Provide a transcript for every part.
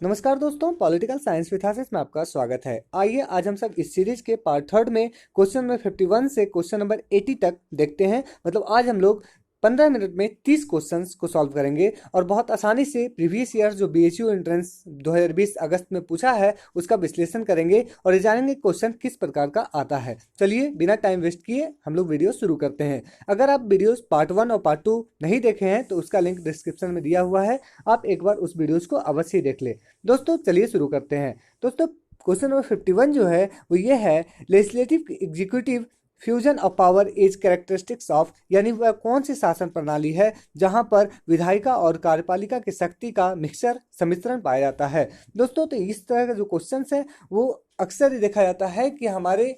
नमस्कार दोस्तों, political science with आशीष में आपका स्वागत है। आइए आज हम सब इस सीरीज के पार्ट थर्ड में क्वेश्चन नंबर 51 से क्वेश्चन नंबर 80 तक देखते हैं। मतलब आज हम लोग 15 मिनट में 30 क्वेश्चंस को सॉल्व करेंगे और बहुत आसानी से प्रीवियस ईयर जो बीएचयू एंट्रेंस 2020 अगस्त में पूछा है उसका विश्लेषण करेंगे और ये जानेंगे क्वेश्चन किस प्रकार का आता है। चलिए बिना टाइम वेस्ट किए हम लोग वीडियो शुरू करते हैं। अगर आप वीडियोस पार्ट 1 और पार्ट 2 नहीं देखे हैं तो उसका लिंक डिस्क्रिप्शन में दिया हुआ है, आप एक बार उस वीडियोस को अवश्य देख ले। दोस्तों चलिए शुरू करते हैं। दोस्तों क्वेश्चन नंबर 51 जो है वो ये है, legislative executive fusion of power is characteristics of, यानी वह कौन सी शासन प्रणाली है जहां पर विधायिका और कार्यपालिका की शक्ति का मिक्सचर सम्मिश्रण पाया जाता है। दोस्तों तो इस तरह का जो क्वेश्चन है वो अक्सर ही देखा जाता है कि हमारे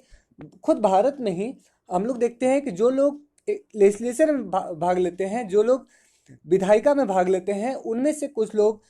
खुद भारत में ही हम लोग देखते हैं कि जो लोग लेजिस्लेशन में भाग लेते हैं, जो लोग विधायिका में भाग लेते हैं, उनमें से कुछ लोग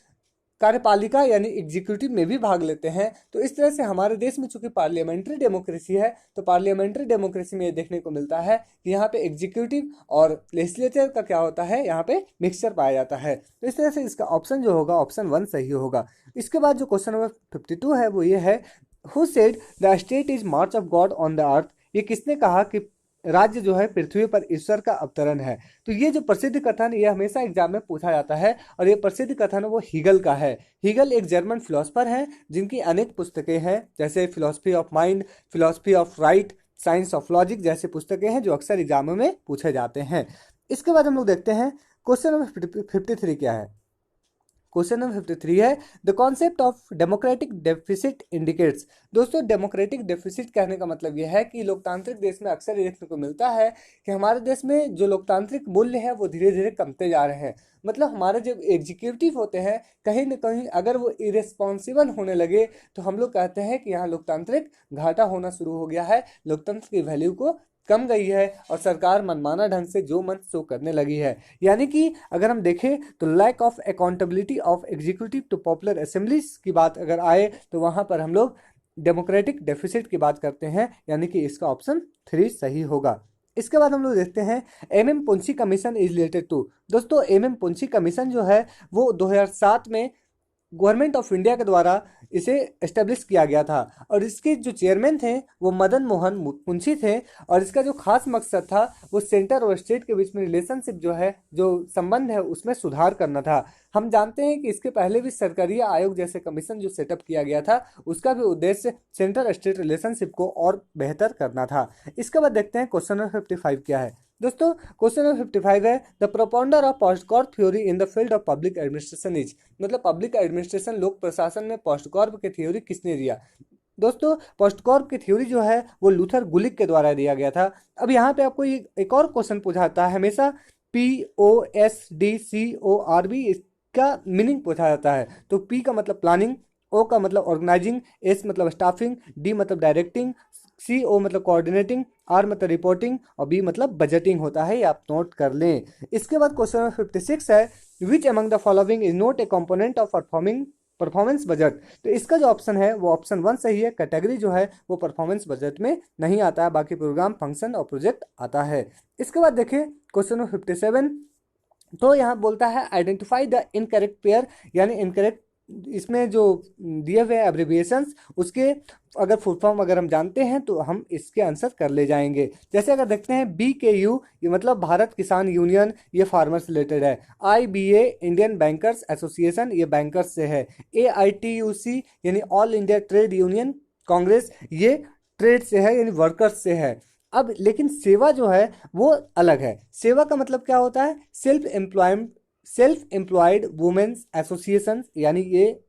कार्यपालिका यानी एग्जीक्यूटिव में भी भाग लेते हैं। तो इस तरह से हमारे देश में चूंकि पार्लियामेंट्री डेमोक्रेसी है, तो पार्लियामेंट्री डेमोक्रेसी में ये देखने को मिलता है कि यहाँ पे एग्जीक्यूटिव और लेजिस्लेचर का क्या होता है, यहाँ पे मिक्सचर पाया जाता है। तो इस तरह से इसका ऑप्शन जो होगा ऑप्शन 1 सही होगा। इसके बाद जो क्वेश्चन नंबर 52 है वो ये है, who said the state is March of God on the earth, ये किसने कहा कि राज्य जो है पृथ्वी पर ईश्वर का अवतरण है। तो ये जो प्रसिद्ध कथन ये हमेशा एग्जाम में पूछा जाता है और ये प्रसिद्ध कथन वो हीगल का है। हीगल एक जर्मन फिलोसफर हैं जिनकी अनेक पुस्तकें हैं, जैसे philosophy of mind, philosophy of right, science of logic जैसे पुस्तकें हैं जो अक्सर एग्जामों में पूछे जाते हैं। इसके बाद हम लोग देखते हैं क्वेश्चन नंबर 53 क्या है। क्वेश्चन नंबर 53 है, the concept of democratic deficit indicates. दोस्तों डेमोक्रेटिक डेफिसिट कहने का मतलब यह है कि लोकतांत्रिक देश में अक्सर देखने को मिलता है कि हमारे देश में जो लोकतांत्रिक मूल्य है वो धीरे धीरे कमते जा रहे हैं। मतलब हमारे जो एग्जीक्यूटिव होते हैं कहीं ना कहीं अगर वो इरेस्पॉन्सिबल होने लगे तो हम लोग कहते हैं कि यहाँ लोकतांत्रिक घाटा होना शुरू हो गया है, लोकतंत्र की वैल्यू को कम गई है और सरकार मनमाना ढंग से जो मन सो करने लगी है। यानी कि अगर हम देखें तो lack of accountability of executive to popular assemblies की बात अगर आए तो वहां पर हम लोग डेमोक्रेटिक डेफिसिट की बात करते हैं, यानी कि इसका ऑप्शन 3 सही होगा। इसके बाद हम लोग देखते हैं MM Punchhi commission is related to. दोस्तों एमएम पुंछी कमीशन जो है वो 2007 में गवर्नमेंट ऑफ इंडिया के द्वारा इसे एस्टेब्लिश किया गया था और इसके जो चेयरमैन थे वो मदन मोहन मुंशी थे। और इसका जो खास मकसद था वो सेंटर और स्टेट के बीच में रिलेशनशिप जो है, जो संबंध है उसमें सुधार करना था। हम जानते हैं कि इसके पहले भी सरकारी आयोग जैसे कमीशन जो सेटअप किया गया था उसका भी उद्देश्य सेंटर स्टेट रिलेशनशिप को और बेहतर करना था। इसके बाद देखते हैं क्वेश्चन नंबर 55 क्या है। दोस्तों क्वेश्चन नंबर 55 है, the propounder of POSDCORB theory in the field of public administration is. मतलब पब्लिक एडमिनिस्ट्रेशन लोक प्रशासन में पोस्टकॉर्प की थ्योरी किसने दिया। दोस्तों पोस्टकॉर्प की थ्योरी जो है वो लूथर गुलिक के द्वारा दिया गया था। अब यहाँ पे आपको एक और क्वेश्चन पूछा जाता है, हमेशा POSDCORB इसका मीनिंग पूछा जाता है। तो P का मतलब प्लानिंग, O का मतलब ऑर्गेनाइजिंग, S मतलब स्टाफिंग, D मतलब डायरेक्टिंग, CO मतलब कोऑर्डिनेटिंग, R मतलब रिपोर्टिंग और B मतलब बजटिंग होता है, ये आप नोट कर लें। इसके बाद क्वेश्चन नंबर 56 है, which among the following is not A component of performance budget. तो इसका जो ऑप्शन है वो ऑप्शन 1 सही है। कैटेगरी जो है वो परफॉर्मेंस बजट में नहीं आता है, बाकी प्रोग्राम, फंक्शन और प्रोजेक्ट आता है। इसके बाद देखिए क्वेश्चन नंबर 57, तो यहाँ बोलता है आइडेंटिफाई द इनकरेक्ट पेयर, यानी इनकरेक्ट इसमें जो दिए हुए एब्रिविएशंस उसके अगर फुल फॉर्म अगर हम जानते हैं तो हम इसके आंसर कर ले जाएंगे। जैसे अगर देखते हैं BKU ये मतलब भारत किसान यूनियन, ये फार्मर्स रिलेटेड है। IBA इंडियन बैंकर्स एसोसिएशन, ये बैंकर्स से है। AITUC यानी all India trade union Congress, ये ट्रेड से है यानी वर्कर्स से है। अब लेकिन सेवा जो है वो अलग है। सेवा का मतलब क्या होता है, सेल्फ एम्प्लॉयड वुमेन्स एसोसिएशन, यानी ये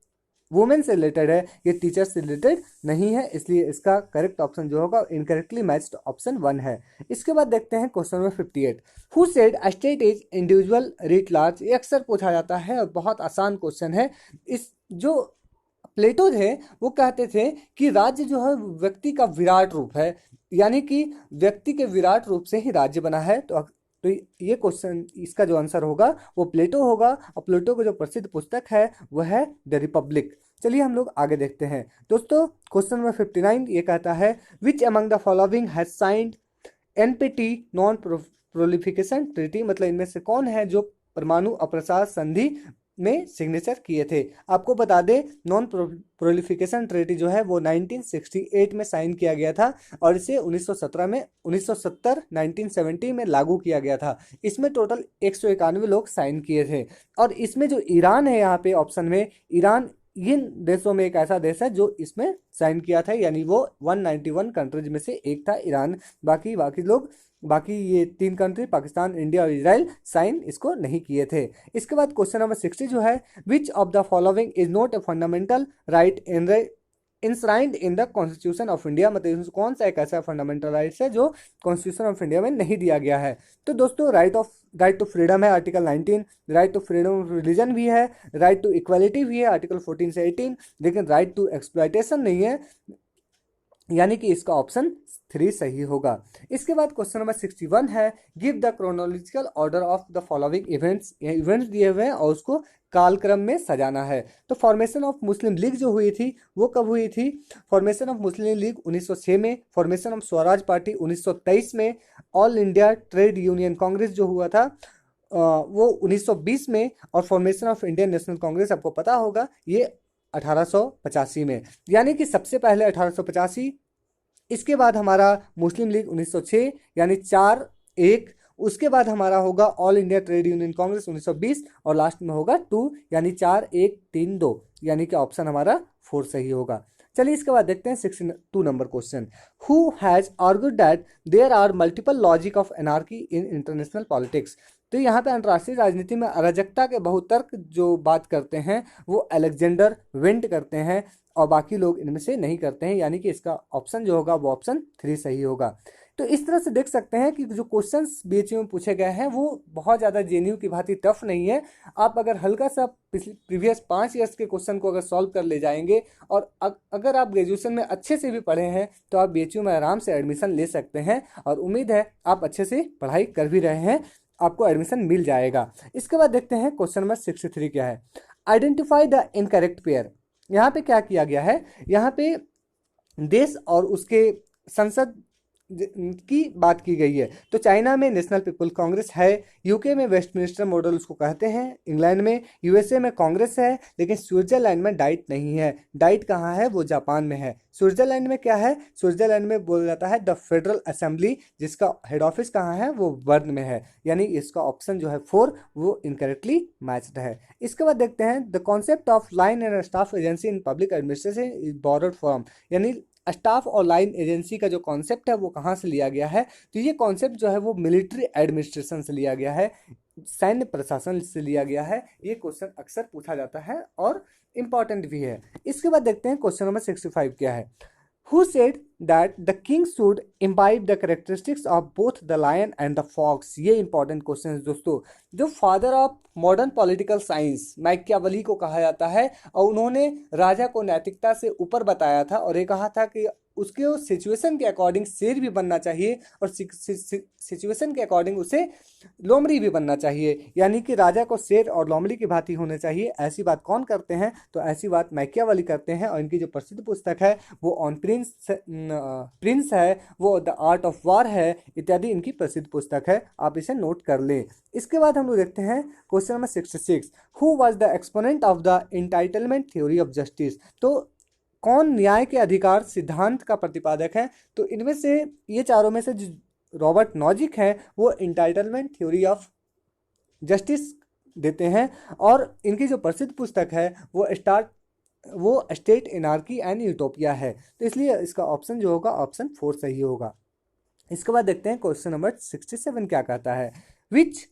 वुमेन से रिलेटेड है, ये टीचर्स से रिलेटेड नहीं है, इसलिए इसका करेक्ट ऑप्शन जो होगा इनकरेक्टली मैच्ड ऑप्शन 1 है। इसके बाद देखते हैं question number 58, who said a state is individual writ large. ये अक्सर पूछा जाता है और बहुत आसान क्वेश्चन है। इस जो प्लेटो थे वो कहते थे कि राज्य जो है व्यक्ति का विराट रूप है, यानी कि व्यक्ति के विराट रूप से ही राज्य बना है। तो ये क्वेश्चन इसका जो आंसर होगा वो प्लेटो होगा और प्लेटो की जो प्रसिद्ध पुस्तक है वह है द रिपब्लिक। चलिए हम लोग आगे देखते हैं। दोस्तों क्वेश्चन नंबर 59 ये कहता है, which among the following has signed NPT non proliferation treaty. मतलब इनमें से कौन है जो परमाणु अप्रसार संधि में सिग्नेचर किए थे। आपको बता दें नॉन प्रोलिफिकेशन ट्रीटी जो है वो 1968 में साइन किया गया था और इसे 1917 में 1970 1970 में लागू किया गया था। इसमें टोटल 191 लोग साइन किए थे और इसमें जो ईरान है यहाँ पे ऑप्शन में, ईरान इन देशों में एक ऐसा देश है जो इसमें साइन किया था, यानी वो 191 कंट्रीज में से एक था ईरान। बाकी बाकी लोग बाकी ये 3 कंट्री पाकिस्तान, इंडिया और इजराइल साइन इसको नहीं किए थे। इसके बाद क्वेश्चन नंबर 60 जो है, which of the following is not a fundamental right enshrined in the Constitution of India, मतलब कौन सा एक ऐसा फंडामेंटल राइट्स है जो कॉन्स्टिट्यूशन ऑफ इंडिया में नहीं दिया गया है। तो दोस्तों राइट टू फ्रीडम है article 19, right to freedom of religion भी है, राइट टू इक्वालिटी भी है आर्टिकल 14 से 18, लेकिन राइट टू एक्सप्लॉयटेशन नहीं है, यानी कि इसका ऑप्शन 3 सही होगा। इसके बाद क्वेश्चन नंबर 61 है, give the chronological order of the following events. ये इवेंट्स दिए हुए हैं और उसको कालक्रम में सजाना है। तो फॉर्मेशन ऑफ मुस्लिम लीग जो हुई थी वो कब हुई थी? फॉर्मेशन ऑफ मुस्लिम लीग 1906 में, फॉर्मेशन ऑफ स्वराज पार्टी 1923 में, all India trade union Congress जो हुआ था वो 1920 में, और formation of Indian national Congress आपको पता होगा ये 1885 में, यानी कि सबसे पहले 1885, इसके बाद हमारा मुस्लिम लीग 1906 यानी 4-1, उसके बाद हमारा होगा all India trade union Congress 1920 और लास्ट में होगा 2 यानी 4-1-3-2, यानी कि ऑप्शन हमारा 4 सही होगा। चलिए इसके बाद देखते हैं 62 number question, who has argued that there are multiple logic of anarchy in international politics. तो यहाँ पे अंतर्राष्ट्रीय राजनीति में अराजकता के बहुतर्क जो बात करते हैं वो अलेक्जेंडर वेंट करते हैं और बाकी लोग इनमें से नहीं करते हैं, यानी कि इसका ऑप्शन जो होगा वो ऑप्शन 3 सही होगा। तो इस तरह से देख सकते हैं कि जो क्वेश्चंस बीएचयू में पूछे गए हैं वो बहुत ज़्यादा जेएनयू की भांति टफ नहीं है। आप अगर हल्का सा प्रीवियस 5 ईयर्स के क्वेश्चन को अगर सॉल्व कर ले जाएंगे और अगर आप ग्रेजुएशन में अच्छे से भी पढ़े हैं तो आप बीएचयू में आराम से एडमिशन ले सकते हैं और उम्मीद है आप अच्छे से पढ़ाई कर भी रहे हैं, आपको एडमिशन मिल जाएगा। इसके बाद देखते हैं क्वेश्चन नंबर 63 क्या है, आइडेंटिफाई द इनकरेक्ट पेयर। यहाँ पे क्या किया गया है, यहाँ पे देश और उसके संसद की बात की गई है। तो चाइना में नेशनल पीपल कांग्रेस है, यूके में वेस्टमिनिस्टर मॉडल उसको कहते हैं, इंग्लैंड में, यूएसए में कांग्रेस है, लेकिन स्विट्जरलैंड में डाइट नहीं है। डाइट कहाँ है? वो जापान में है। स्विट्जरलैंड में क्या है? स्विट्जरलैंड में बोला जाता है द फेडरल असेंबली, जिसका हेड ऑफिस कहाँ है? वो बर्न में है, यानी इसका ऑप्शन जो है 4 वो इनकरेक्टली मैच्ड है। इसके बाद देखते हैं the concept of line and staff agency in public administration is borrowed from, यानी स्टाफ और लाइन एजेंसी का जो कॉन्सेप्ट है वो कहाँ से लिया गया है? तो ये कॉन्सेप्ट जो है वो मिलिट्री एडमिनिस्ट्रेशन से लिया गया है, सैन्य प्रशासन से लिया गया है। ये क्वेश्चन अक्सर पूछा जाता है और इम्पॉर्टेंट भी है। इसके बाद देखते हैं क्वेश्चन नंबर 65 क्या है, Who said that the king should imbibe the characteristics of both the lion and the fox? ये इंपॉर्टेंट क्वेश्चन है दोस्तों। जो father of modern political science Machiavelli को कहा जाता है और उन्होंने राजा को नैतिकता से ऊपर बताया था और ये कहा था कि उसके सिचुएशन के अकॉर्डिंग शेर भी बनना चाहिए और सिचुएशन के अकॉर्डिंग उसे लोमड़ी भी बनना चाहिए, यानी कि राजा को शेर और लोमड़ी की भांति होने चाहिए। ऐसी बात कौन करते हैं? तो ऐसी बात मैकियावेली करते हैं और इनकी जो प्रसिद्ध पुस्तक है वो ऑन प्रिंस है, वो द आर्ट ऑफ वार है, इत्यादि इनकी प्रसिद्ध पुस्तक है, आप इसे नोट कर लें। इसके बाद हम लोग देखते हैं question number 66, who was the exponent of the entitlement theory of justice. तो कौन न्याय के अधिकार सिद्धांत का प्रतिपादक है? तो इनमें से ये चारों में से रॉबर्ट नॉजिक हैं वो एंटाइटलमेंट थ्योरी ऑफ जस्टिस देते हैं और इनकी जो प्रसिद्ध पुस्तक है वो स्टेट एनार्की एंड यूटोपिया है। तो इसलिए इसका ऑप्शन जो होगा ऑप्शन 4 सही होगा। इसके बाद देखते हैं क्वेश्चन नंबर 67 क्या कहता है, which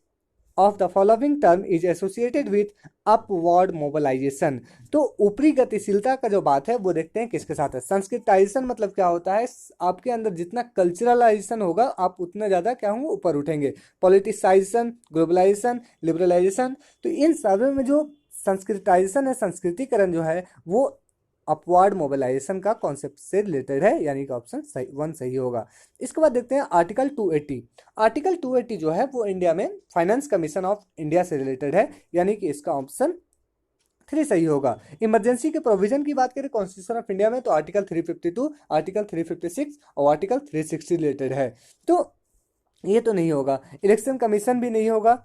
of the following term is associated with upward mobilization. तो ऊपरी गतिशीलता का जो बात है वो देखते हैं किसके साथ है। संस्कृताइजेशन मतलब क्या होता है? आपके अंदर जितना कल्चरलाइजेशन होगा आप उतना ज़्यादा क्या होंगे? ऊपर उठेंगे। पॉलिटिसाइजेशन, ग्लोबलाइजेशन, लिबरलाइजेशन, तो इन सब में जो संस्कृताइजेशन है, संस्कृतिकरण जो है वो अपवर्ड मोबिलाइजेशन का कॉन्सेप्ट से रिलेटेड है, यानी कि ऑप्शन 1 सही होगा। इसके बाद देखते हैं आर्टिकल 280। आर्टिकल 280 जो है वो इंडिया में फाइनेंस कमीशन ऑफ इंडिया से रिलेटेड है, यानी कि इसका ऑप्शन 3 सही होगा। इमरजेंसी के प्रोविजन की बात करें कॉन्स्टिट्यूशन ऑफ इंडिया में तो आर्टिकल 352, आर्टिकल 356 और आर्टिकल 360 रिलेटेड है, तो ये तो नहीं होगा। इलेक्शन कमीशन भी नहीं होगा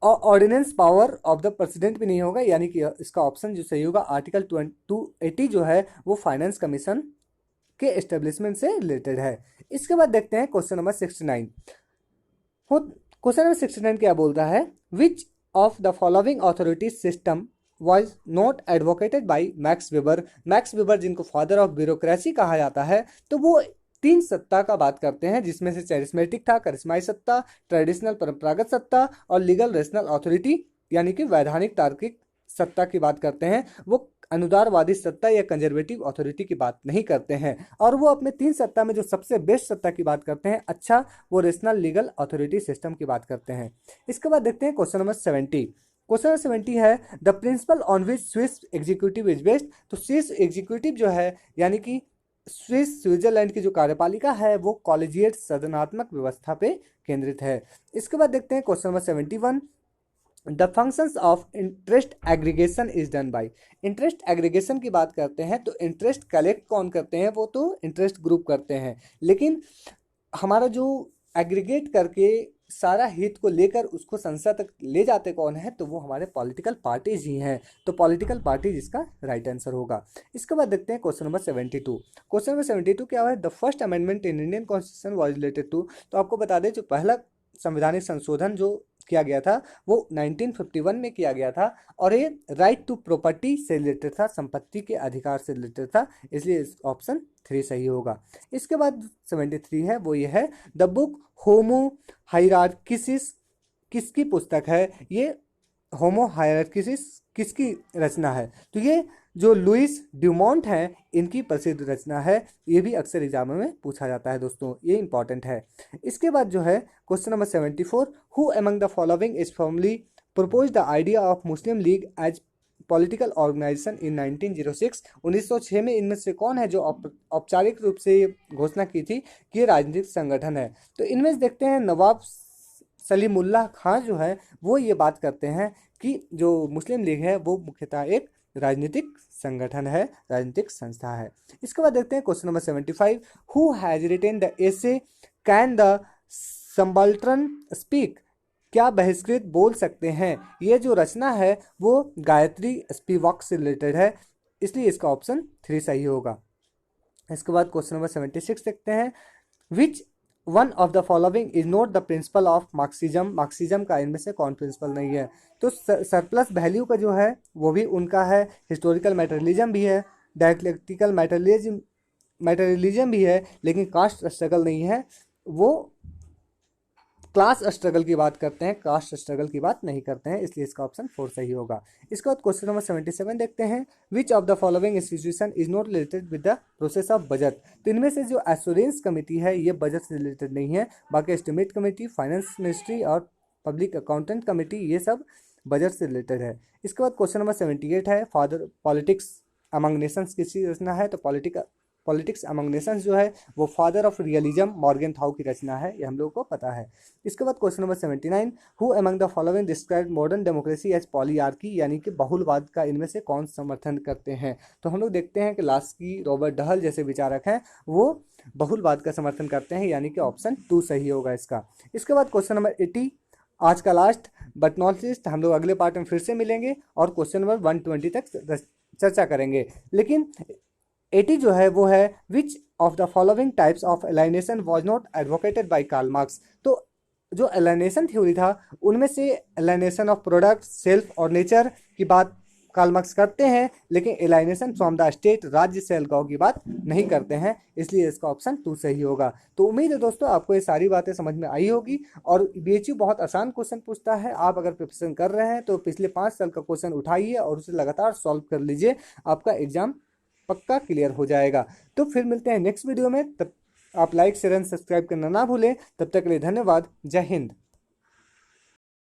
और ordinance power of the president भी नहीं होगा, यानी कि इसका ऑप्शन जो सही होगा आर्टिकल 280 जो है वो फाइनेंस कमीशन के एस्टेब्लिशमेंट से रिलेटेड है। इसके बाद देखते हैं क्वेश्चन नंबर 69। क्वेश्चन नंबर 69 क्या बोलता है, which of the following authority system was not advocated by max weber. Max weber जिनको फादर ऑफ ब्यूरोक्रेसी कहा जाता है, तो वो 3 सत्ता का बात करते हैं, जिसमें से चैरिस्मेटिक था, करिश्माई सत्ता, ट्रेडिशनल परंपरागत सत्ता और लीगल रेशनल अथॉरिटी यानी कि वैधानिक तार्किक सत्ता की बात करते हैं। वो अनुदारवादी सत्ता या कंजर्वेटिव अथॉरिटी की बात नहीं करते हैं। और वो अपने 3 सत्ता में जो सबसे बेस्ट सत्ता की बात करते हैं, अच्छा, वो रेशनल लीगल अथॉरिटी सिस्टम की बात करते हैं। इसके बाद देखते हैं क्वेश्चन नंबर 70। क्वेश्चन नंबर 70 है, the principal on which Swiss executive is based. तो स्विस एग्जीक्यूटिव जो है यानी कि स्विट्जरलैंड की जो कार्यपालिका है वो कॉलेजिएट सदनात्मक व्यवस्था पे केंद्रित है। इसके बाद देखते हैं question number 71, the functions of interest aggregation is done by. Interest aggregation की बात करते हैं तो इंटरेस्ट कलेक्ट कौन करते हैं, वो तो इंटरेस्ट ग्रुप करते हैं, लेकिन हमारा जो एग्रीगेट करके सारा हित को लेकर उसको संसद तक ले जाते कौन है, तो वो हमारे पॉलिटिकल पार्टीज ही हैं। तो पॉलिटिकल पार्टीज इसका राइट आंसर होगा। इसके बाद देखते हैं क्वेश्चन नंबर 72। क्वेश्चन नंबर 72 क्या है, the first amendment in Indian constitution was related to. तो आपको बता दें जो पहला संवैधानिक संशोधन जो किया गया था वो 1951 में किया गया था, और ये राइट टू प्रॉपर्टी से रिलेटेड था, संपत्ति के अधिकार से रिलेटेड था, इसलिए ऑप्शन 3 सही होगा। इसके बाद 73 है, वो ये है, द बुक होमो हायरार्किसिस किसकी पुस्तक है। ये होमो हायरार्किसिस किसकी रचना है, तो ये जो लुइस ड्यूमोंट हैं इनकी प्रसिद्ध रचना है। ये भी अक्सर एग्जामों में पूछा जाता है दोस्तों, ये इंपॉर्टेंट है। इसके बाद जो है question number 74, who among the following is formally propose the idea of Muslim League as political organisation in 1906। 1906 में इनमें से कौन है जो औपचारिक रूप से ये घोषणा की थी कि ये राजनीतिक संगठन है। तो इनमें से देखते हैं नवाब सलीमुल्लाह खान जो है वो ये बात करते हैं कि जो मुस्लिम लीग है वो मुख्यतः एक राजनीतिक संगठन है, राजनीतिक संस्था है। इसके बाद देखते हैं question number 75, who has retain the essay can the subaltern speak. क्या बहिष्कृत बोल सकते हैं। ये जो रचना है वो गायत्री स्पिवाक से रिलेटेड है, इसलिए इसका ऑप्शन 3 सही होगा। इसके बाद क्वेश्चन नंबर 76 देखते हैं, which one of the following is not the principle of Marxism. Marxism का इनमें से कौन प्रिंसिपल नहीं है। तो सरप्लस वैल्यू का जो है वो भी उनका है, हिस्टोरिकल मैटेरियलिज्म भी है, डायलेक्टिकल मैटेरियलिज्म भी है, लेकिन कास्ट स्ट्रगल नहीं है। वो क्लास स्ट्रगल की बात करते हैं, कास्ट स्ट्रगल की बात नहीं करते हैं, इसलिए इसका ऑप्शन 4 सही होगा। इसके बाद क्वेश्चन नंबर 77 देखते हैं, विच of the following institution is not related with the process of budget. तो इनमें से जो एश्योरेंस कमेटी है ये बजट से रिलेटेड नहीं है, बाकी एस्टिमेट कमेटी, फाइनेंस मिनिस्ट्री और पब्लिक अकाउंटेंट कमेटी ये सब बजट से रिलेटेड है। इसके बाद क्वेश्चन नंबर 78 है, फादर पॉलिटिक्स अमंग नेशंस किसकी रचना है। तो पॉलिटिक्स अमंग नेशंस जो है वो फादर ऑफ रियलिज्म मॉर्गन थाउ की रचना है, ये हम लोगों को पता है। इसके बाद question number 79, who among the following describe modern democracy as polyarchy, यानी कि बहुलवाद का इनमें से कौन समर्थन करते हैं। तो हम लोग देखते हैं कि लास्की, रॉबर्ट डहल जैसे विचारक हैं वो बहुलवाद का समर्थन करते हैं, यानी कि ऑप्शन 2 सही होगा इसका। इसके बाद क्वेश्चन नंबर 80, आज का लास्ट बट नॉट लीस्ट, हम लोग अगले पार्ट में फिर से मिलेंगे और क्वेश्चन नंबर 120 तक चर्चा करेंगे। लेकिन 80 जो है वो है, which of the following types of alienation was not advocated by Karl Marx. तो जो एलाइनेशन थ्योरी था उनमें से एलाइनेशन ऑफ प्रोडक्ट, सेल्फ और नेचर की बात कार्ल मार्क्स करते हैं, लेकिन एलाइनेशन फ्रॉम द स्टेट, राज्य से अलगाव की बात नहीं करते हैं, इसलिए इसका ऑप्शन 2 सही होगा। तो उम्मीद है दोस्तों आपको ये सारी बातें समझ में आई होगी। और बीएचयू बहुत आसान क्वेश्चन पूछता है, आप अगर प्रिपरेशन कर रहे हैं तो पिछले 5 साल का क्वेश्चन उठाइए और उसे लगातार सॉल्व कर लीजिए, आपका एग्जाम पक्का क्लियर हो जाएगा। तो फिर मिलते हैं नेक्स्ट वीडियो में, तब आप लाइक शेयर एंड सब्सक्राइब करना ना भूलें। तब तक के लिए धन्यवाद, जय हिंद।